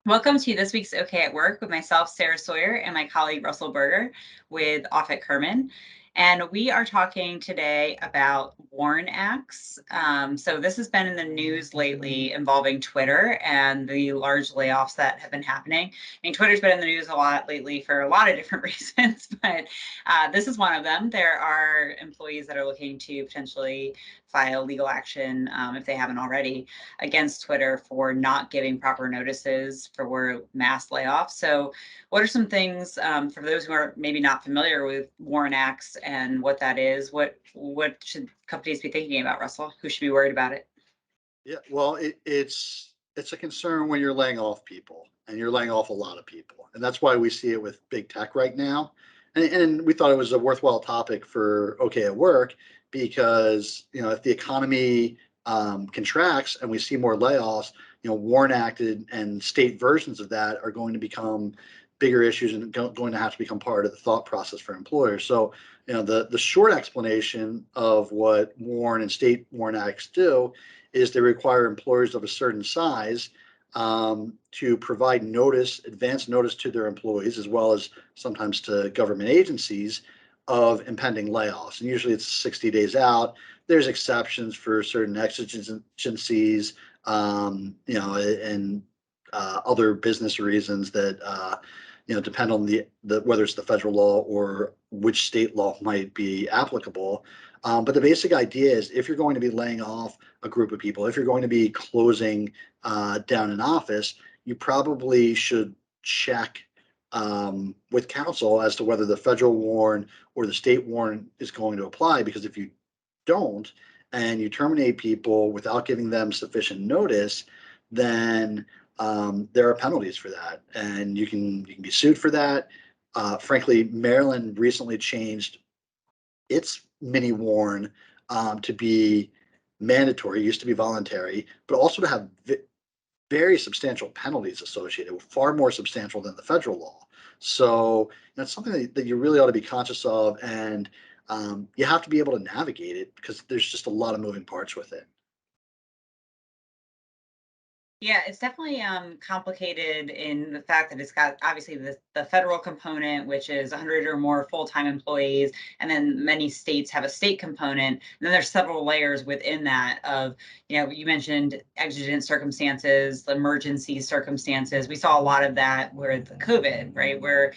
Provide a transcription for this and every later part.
Welcome to this week's OK at Work with myself, Sarah Sawyer, and my colleague, Russell Berger with Offit Kurman. And we are talking today about WARN acts. So this has been in the news lately involving Twitter and the large layoffs that have been happening. I mean, Twitter's been in the news a lot lately for a lot of different reasons, but this is one of them. There are employees that are looking to potentially file legal action, if they haven't already, against Twitter for not giving proper notices for mass layoffs. So what are some things, for those who are maybe not familiar with WARN Acts and what that is, what should companies be thinking about, Russell? Who should be worried about it? Yeah, well, it's a concern when you're laying off people, and you're laying off a lot of people, and that's why we see it with big tech right now. And we thought it was a worthwhile topic for OK at Work because if the economy contracts and we see more layoffs, WARN Act and state versions of that are going to become bigger issues and going to have to become part of the thought process for employers. So the short explanation of what WARN and state WARN Acts do is they require employers of a certain size to provide advance notice to their employees, as well as sometimes to government agencies of impending layoffs. And usually it's 60 days out. There's exceptions for certain exigencies, and other business reasons that depend on the whether it's the federal law or which state law might be applicable. But the basic idea is if you're going to be laying off a group of people, if you're going to be closing down an office, you probably should check with counsel as to whether the federal WARN or the state WARN is going to apply. Because if you don't and you terminate people without giving them sufficient notice, then there are penalties for that, and you can be sued for that. Frankly, Maryland recently changed its mini WARN to be mandatory. It used to be voluntary, but also to have very substantial penalties associated with, far more substantial than the federal law. So that's something that you really ought to be conscious of, and you have to be able to navigate it because there's just a lot of moving parts with it. Yeah, it's definitely complicated in the fact that it's got obviously the federal component, which is 100 or more full-time employees, and then many states have a state component. And then there's several layers within that of, you mentioned exigent circumstances, emergency circumstances. We saw a lot of that with COVID, right? Where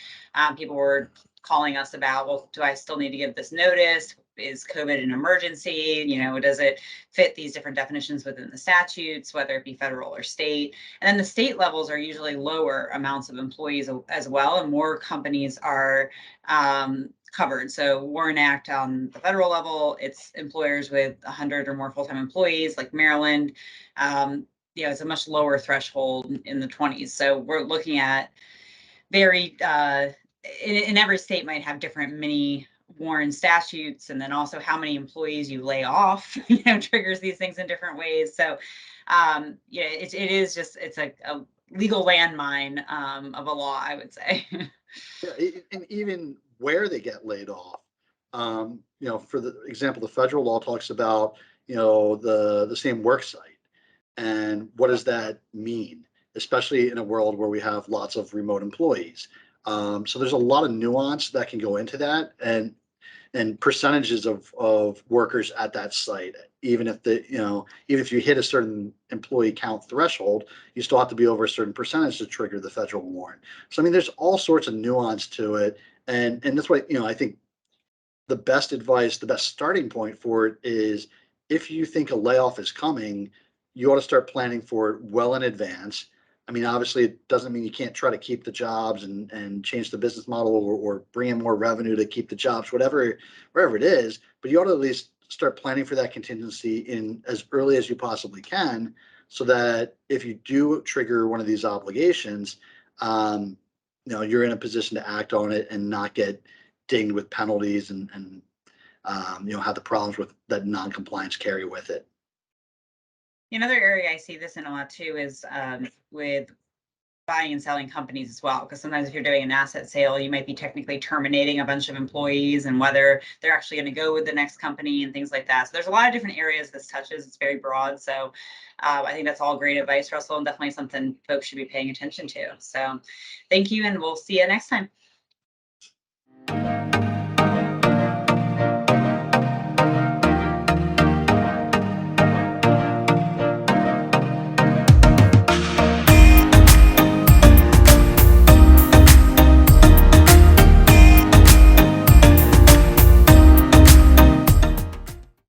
people were calling us about, well, do I still need to give this notice? Is COVID an emergency? Does it fit these different definitions within the statutes, whether it be federal or state? And then the state levels are usually lower amounts of employees as well, and more companies are covered. So WARN Act on the federal level, it's employers with 100 or more full-time employees, like Maryland. It's a much lower threshold in the 20s. So we're looking at very in every state might have different mini WARN statutes, and then also how many employees you lay off, triggers these things in different ways. So, it is just, it's a legal landmine of a law, I would say. Yeah, and even where they get laid off. For the example, the federal law talks about the same work site, and what does that mean, especially in a world where we have lots of remote employees. So there's a lot of nuance that can go into that, and percentages of workers at that site. Even if even if you hit a certain employee count threshold, you still have to be over a certain percentage to trigger the federal warrant. So I mean, there's all sorts of nuance to it, and that's why I think the best advice, the best starting point for it is, if you think a layoff is coming, you ought to start planning for it well in advance. I mean, obviously, it doesn't mean you can't try to keep the jobs and change the business model, or bring in more revenue to keep the jobs, wherever it is. But you ought to at least start planning for that contingency in as early as you possibly can, so that if you do trigger one of these obligations, you're in a position to act on it and not get dinged with penalties and have the problems with that non-compliance carry with it. Another area I see this in a lot too is with buying and selling companies as well. Because sometimes if you're doing an asset sale, you might be technically terminating a bunch of employees and whether they're actually going to go with the next company and things like that. So there's a lot of different areas this touches. It's very broad. So I think that's all great advice, Russell, and definitely something folks should be paying attention to. So thank you, and we'll see you next time.